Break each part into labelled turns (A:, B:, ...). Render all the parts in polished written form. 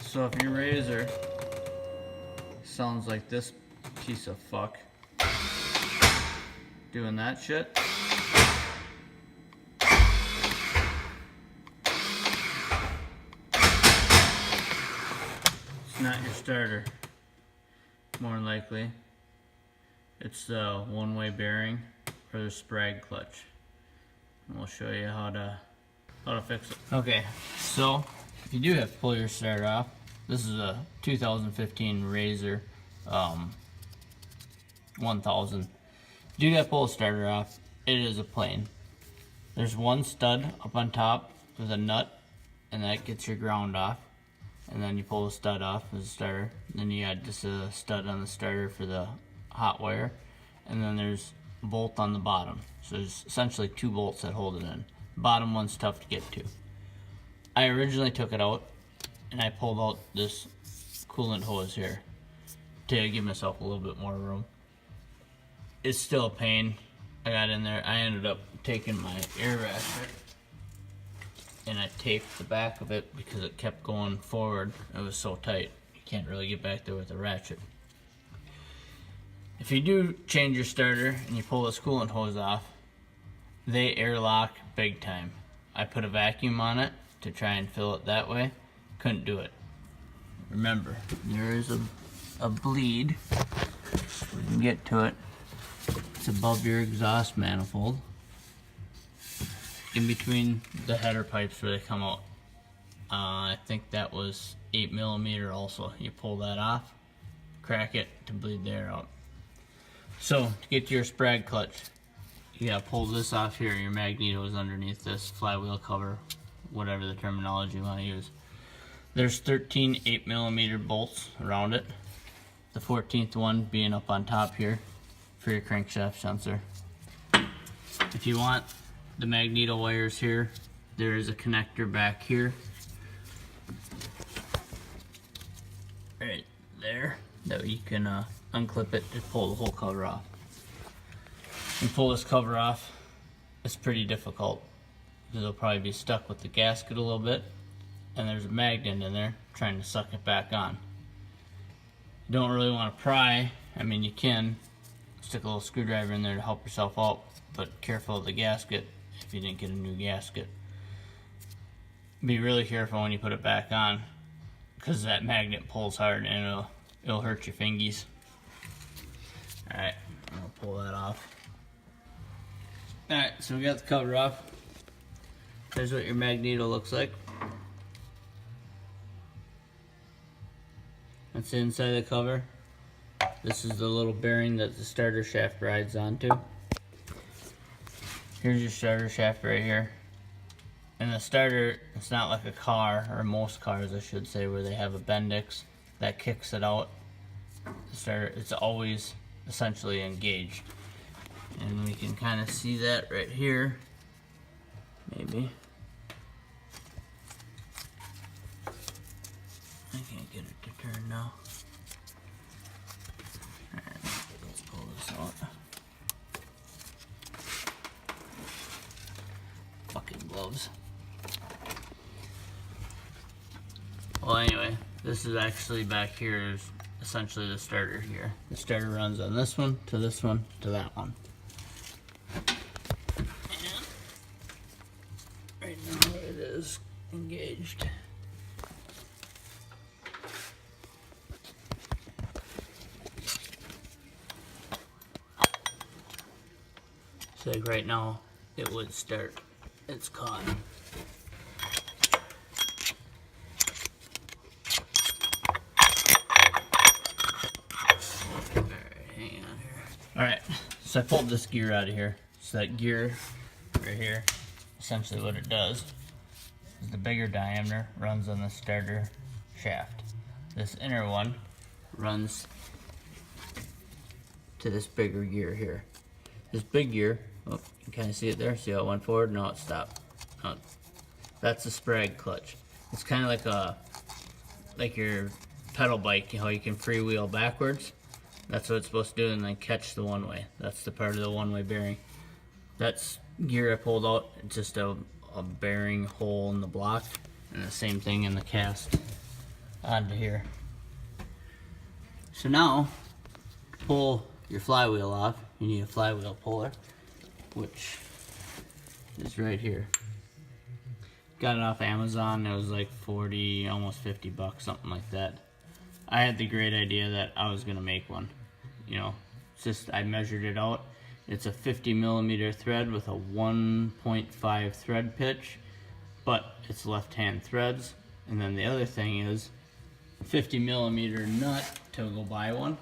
A: So if your RZR sounds like this piece of fuck doing that shit, it's not your starter. More than likely, it's the one-way bearing or the sprag clutch. And we'll show you how to fix it. Okay, so if you do have to pull your starter off, this is a 2015 RZR 1000. If you do have to pull the starter off, it is a plane. There's one stud up on top with a nut, and that gets your ground off. And then you pull the stud off as a starter. Then you add just a stud on the starter for the hot wire. And then there's a bolt on the bottom. So there's essentially two bolts that hold it in. The bottom one's tough to get to. I originally took it out and I pulled out this coolant hose here to give myself a little bit more room. It's still a pain. I got in there. I ended up taking my air ratchet and I taped the back of it because it kept going forward. It was so tight, you can't really get back there with a ratchet. If you do change your starter and you pull this coolant hose off, they airlock big time. I put a vacuum on it to try and fill it that way. Couldn't do it. Remember, there is a bleed. We can get to it. It's above your exhaust manifold, in between the header pipes where they come out. I think that was 8mm also. You pull that off, crack it to bleed the air out. So to get to your sprag clutch, you gotta pull this off here. Your magneto is underneath this flywheel cover, whatever the terminology you want to use. There's 13 8mm bolts around it, the 14th one being up on top here for your crankshaft sensor. If you want the magneto wires here, there is a connector back here, right there, that you can unclip it to pull the whole cover off. And pull this cover off, it's pretty difficult because it'll probably be stuck with the gasket a little bit, and there's a magnet in there trying to suck it back on. You don't really want to pry. I mean, you can stick a little screwdriver in there to help yourself out, but careful of the gasket if you didn't get a new gasket. Be really careful when you put it back on, because that magnet pulls hard and it'll hurt your fingies. Alright, I'll pull that off. Alright, so we got the cover off. There's what your magneto looks like. That's the inside of the cover. This is the little bearing that the starter shaft rides onto. Here's your starter shaft right here. And the starter, it's not like a car, or most cars I should say, where they have a Bendix that kicks it out. The starter, it's always essentially engaged. And we can kind of see that right here. Maybe. I can't get it to turn now. Alright, let's pull this out. Fucking gloves. Well, anyway, this is actually back here is essentially the starter here. The starter runs on this one, to that one. And right now it is engaged. So like right now, it would start. It's caught. Alright, so I pulled this gear out of here. So that gear right here, essentially what it does is the bigger diameter runs on the starter shaft. This inner one runs to this bigger gear here. This big gear, oh, you can kind of see it there. See how it went forward? No, it stopped. Oh, that's the sprag clutch. It's kind of like your pedal bike, how you can freewheel backwards. That's what it's supposed to do, and then catch the one way. That's the part of the one-way bearing. That's gear I pulled out. It's just a bearing hole in the block, and the same thing in the cast. onto here. So now, to pull your flywheel off, you need a flywheel puller, which is right here. Got it off Amazon. It was like 40, almost 50 bucks, something like that. I had the great idea that I was gonna make one. You know, it's just, I measured it out. It's a 50 millimeter thread with a 1.5 thread pitch, but it's left-hand threads. And then the other thing is, 50 millimeter nut to go buy one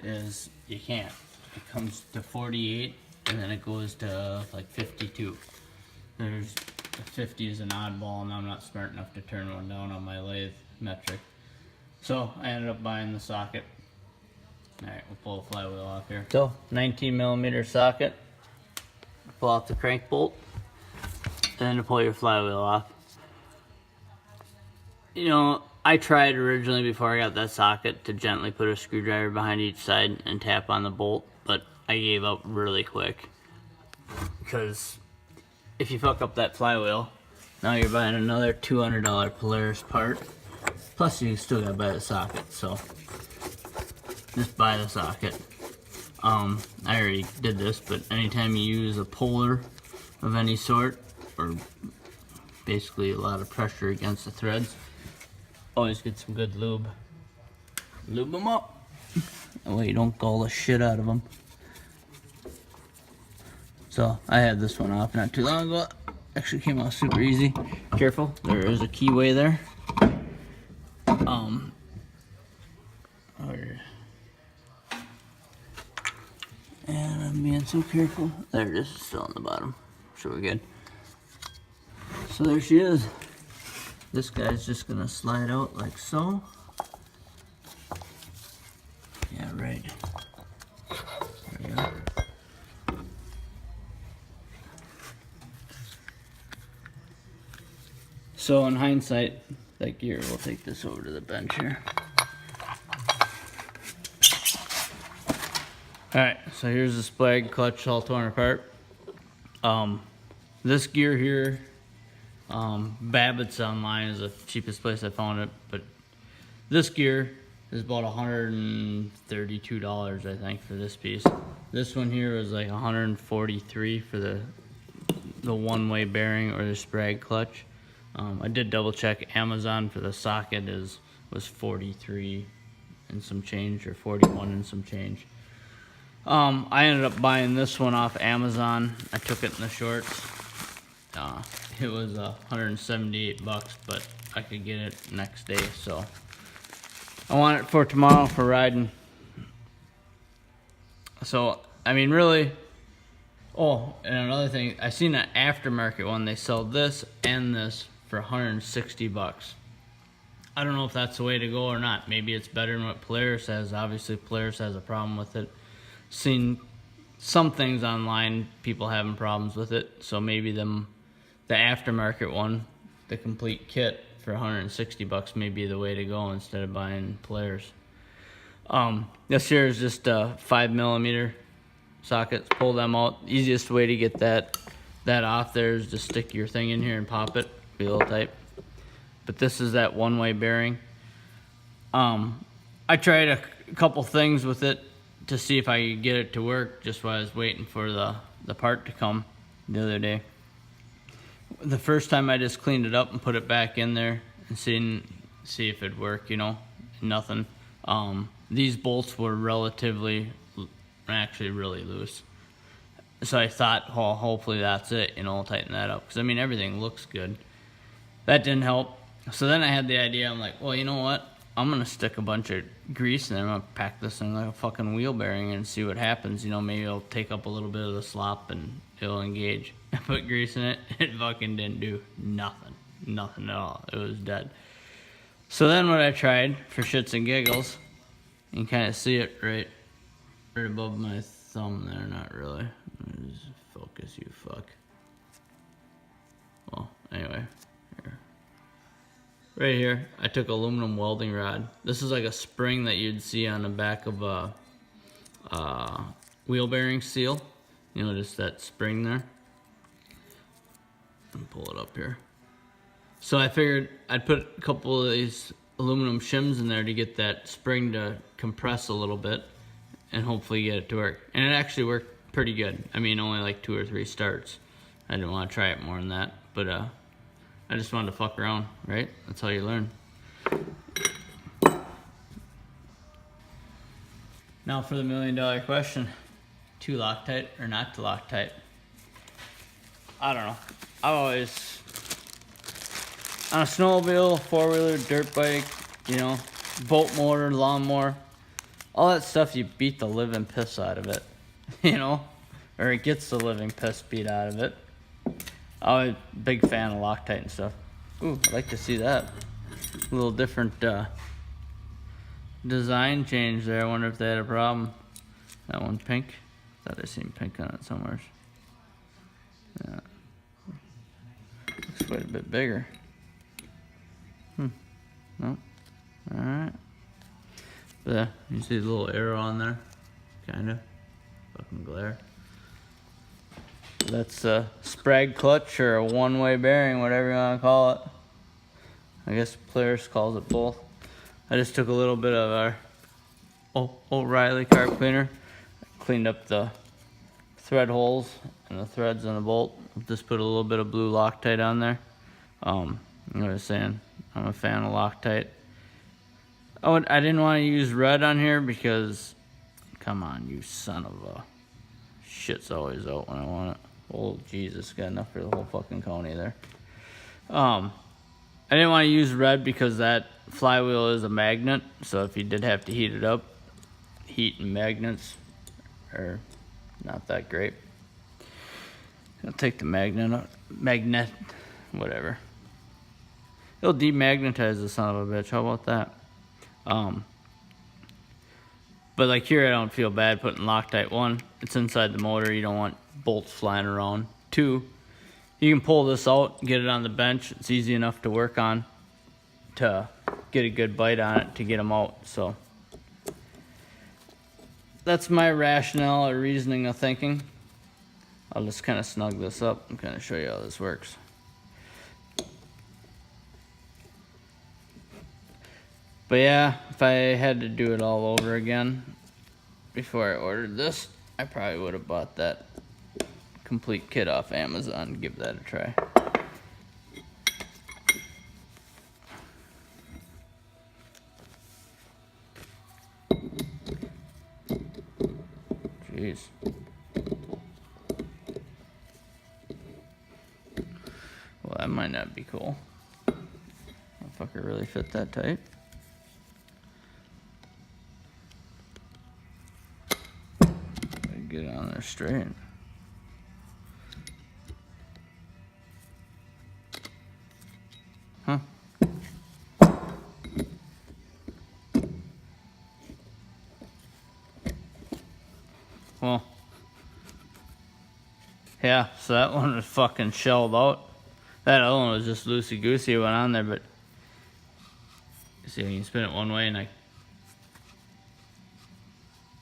A: is, you can't. It comes to 48 and then it goes to like 52. There's 50 is an oddball and I'm not smart enough to turn one down on my lathe metric. So I ended up buying the socket. Alright, we'll pull the flywheel off here. So 19 millimeter socket. Pull out the crank bolt. And then to pull your flywheel off. You know, I tried originally before I got that socket to gently put a screwdriver behind each side and tap on the bolt, but I gave up really quick. Because if you fuck up that flywheel, now you're buying another $200 Polaris part. Plus you still gotta buy the socket, so just buy the socket. I already did this, but anytime you use a puller of any sort, or basically a lot of pressure against the threads, always get some good lube. Lube them up. That way you don't gall the shit out of them. So I had this one off not too long ago. Actually came out super easy. Careful, there is a keyway there. And I'm being so careful. There it is, still on the bottom. So we're good. So there she is. This guy's just gonna slide out like so. Yeah, right. There we go. So in hindsight, that gear, we'll take this over to the bench here. Alright, so here's the sprag clutch all torn apart. This gear here, Babbitt's online is the cheapest place I found it, but this gear is about $132, I think, for this piece. This one here was like $143 for the one-way bearing or the sprag clutch. I did double check Amazon for the socket was 43 and some change, or 41 and some change. I ended up buying this one off Amazon. I took it in the shorts. It was 178 bucks, but I could get it next day, so I want it for tomorrow for riding. So, I mean, really. Oh, and another thing, I seen an aftermarket one. They sell this and this for 160 bucks. I don't know if that's the way to go or not. Maybe it's better than what Polaris has. Obviously, Polaris has a problem with it. Seen some things online, people having problems with it. So maybe the aftermarket one, the complete kit for 160 bucks may be the way to go instead of buying Polaris. This here is just a 5 millimeter sockets. Pull them out. Easiest way to get that off there is to stick your thing in here and pop it. Be a little tight. But this is that one-way bearing. I tried a couple things with it to see if I could get it to work just while I was waiting for the part to come the other day. The first time I just cleaned it up and put it back in there and see if it'd work, you know, nothing. These bolts were actually really loose. So I thought, well, hopefully that's it, you know, I'll tighten that up. Because, I mean, everything looks good. That didn't help. So then I had the idea, I'm like, well, you know what? I'm going to stick a bunch of grease in there. I'm going to pack this thing like a fucking wheel bearing and see what happens. You know, maybe it'll take up a little bit of the slop and it'll engage. I put grease in it. It fucking didn't do nothing. Nothing at all. It was dead. So then what I tried for shits and giggles, you can kind of see it right above my thumb there. Not really. Let me just focus, you fuck. Well, anyway. Here. Right here, I took aluminum welding rod. This is like a spring that you'd see on the back of a wheel bearing seal. You know, just that spring there. Let me pull it up here. So I figured I'd put a couple of these aluminum shims in there to get that spring to compress a little bit and hopefully get it to work. And it actually worked pretty good. I mean, only like 2 or 3 starts. I didn't want to try it more than that, but I just wanted to fuck around, right? That's how you learn. Now for the $1 million question. To Loctite or not to Loctite? I don't know. I've always, on a snowmobile, 4-wheeler, dirt bike, you know, boat motor, lawnmower, all that stuff, you beat the living piss out of it, you know? Or it gets the living piss beat out of it. I'm a big fan of Loctite and stuff. Ooh, I'd like to see that. A little different design change there. I wonder if they had a problem. That one pink. Thought I seen pink on it somewhere. Yeah. Looks quite a bit bigger. Nope. Alright. But you see the little arrow on there? Kinda. Fucking glare. That's a sprag clutch or a one-way bearing, whatever you want to call it. I guess Polaris calls it both. I just took a little bit of our O'Reilly carb cleaner, cleaned up the thread holes and the threads on the bolt. Just put a little bit of blue Loctite on there. Like I was saying, I'm a fan of Loctite. Oh, I didn't want to use red on here because, come on, you son of a, shit's always out when I want it. Oh Jesus, got enough for the whole fucking county there. I didn't want to use red because that flywheel is a magnet, so if you did have to heat it up, heat and magnets are not that great. I'll take the magnet, whatever. It'll demagnetize the son of a bitch. How about that? But like here, I don't feel bad putting Loctite. 1, it's inside the motor. You don't want bolts flying around. 2, you can pull this out, get it on the bench. It's easy enough to work on to get a good bite on it to get them out. So that's my rationale or reasoning of thinking. I'll just kind of snug this up and kind of show you how this works. But yeah, if I had to do it all over again before I ordered this, I probably would have bought that complete kit off Amazon and give that a try. Jeez. Well, that might not be cool. That fucker really fit that tight. Get it on there straight. Huh. Well, yeah, so that one was fucking shelled out. That other one was just loosey-goosey. It went on there, but you see, you can spin it one way and you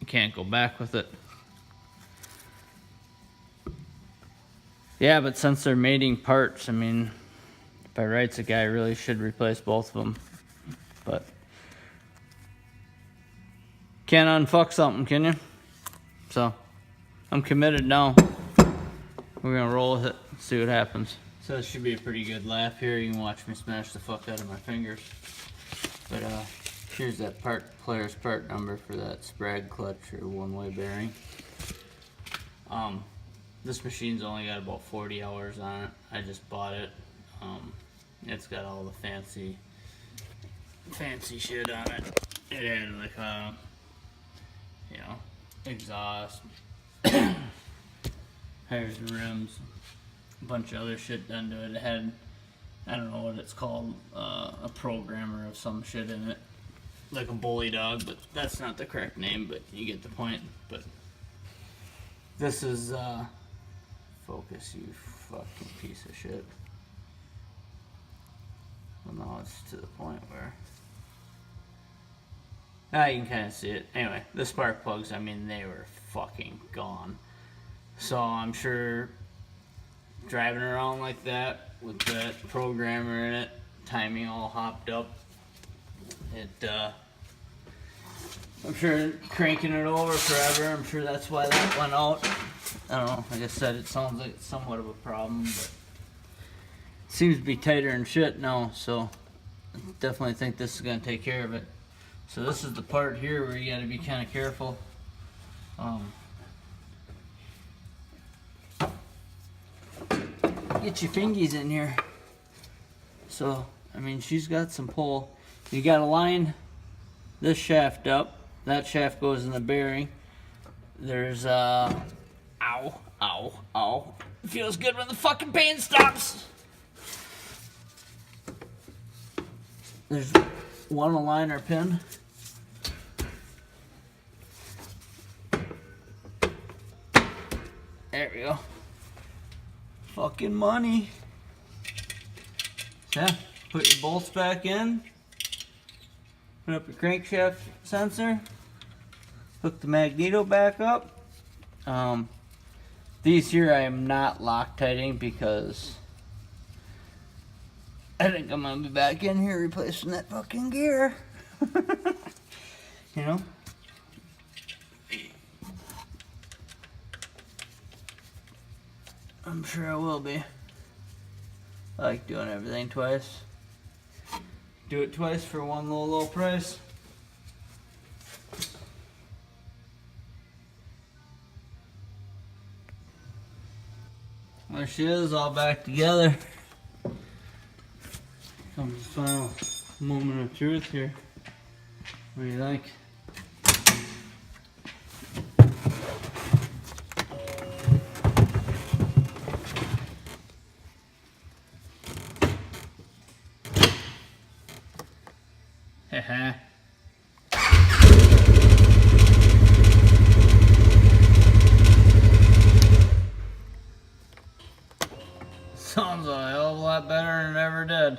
A: can't go back with it. Yeah, but since they're mating parts, I mean, by rights, a guy really should replace both of them. But can't unfuck something, can you? So I'm committed now. We're gonna roll with it, see what happens. So this should be a pretty good laugh here. You can watch me smash the fuck out of my fingers. But here's that Polaris part number for that sprag clutch or one-way bearing. This machine's only got about 40 hours on it. I just bought it. It's got all the fancy shit on it. It had like you know, exhaust, tires and rims, a bunch of other shit done to it. It had, I don't know what it's called, a programmer of some shit in it, like a bully dog, but that's not the correct name, but you get the point. But this is focus, you fucking piece of shit. Well, now it's to the point where you can kind of see it. Anyway, the spark plugs, I mean, they were fucking gone. So I'm sure driving around like that with that programmer in it, timing all hopped up, I'm sure cranking it over forever, I'm sure that's why that went out. I don't know, like I said, it sounds like it's somewhat of a problem, but it seems to be tighter than shit now, so I definitely think this is gonna take care of it. So this is the part here where you gotta be kind of careful. Get your fingies in here. So, I mean, she's got some pull. You gotta line this shaft up. That shaft goes in the bearing. There's, ow, ow, ow. It feels good when the fucking pain stops. There's one aligner pin. There we go. Fucking money. So, yeah, put your bolts back in. Put up your crankshaft sensor. Hook the magneto back up. These here I am not Loctiting because I think I'm gonna be back in here replacing that fucking gear. You know? I'm sure I will be. I like doing everything twice. Do it twice for one low price. There she is, all back together. Comes the final moment of truth here. What do you think? Haha. Sounds a hell of a lot better than it ever did.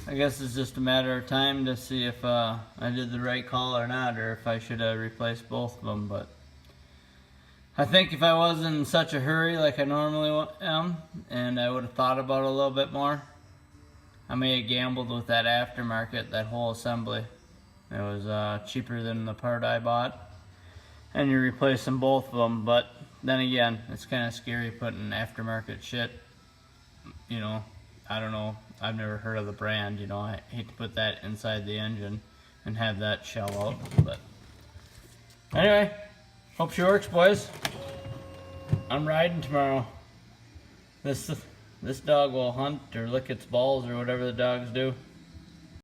A: I guess it's just a matter of time to see if I did the right call or not, or if I should have replaced both of them, but I think if I wasn't in such a hurry like I normally am, and I would have thought about it a little bit more, I may have gambled with that aftermarket, that whole assembly. It was cheaper than the part I bought, and you're replacing both of them. But then again, it's kind of scary putting aftermarket shit, you know, I don't know, I've never heard of the brand, you know, I hate to put that inside the engine and have that shell out, but anyway, hope she works, boys. I'm riding tomorrow. This dog will hunt or lick its balls or whatever the dogs do.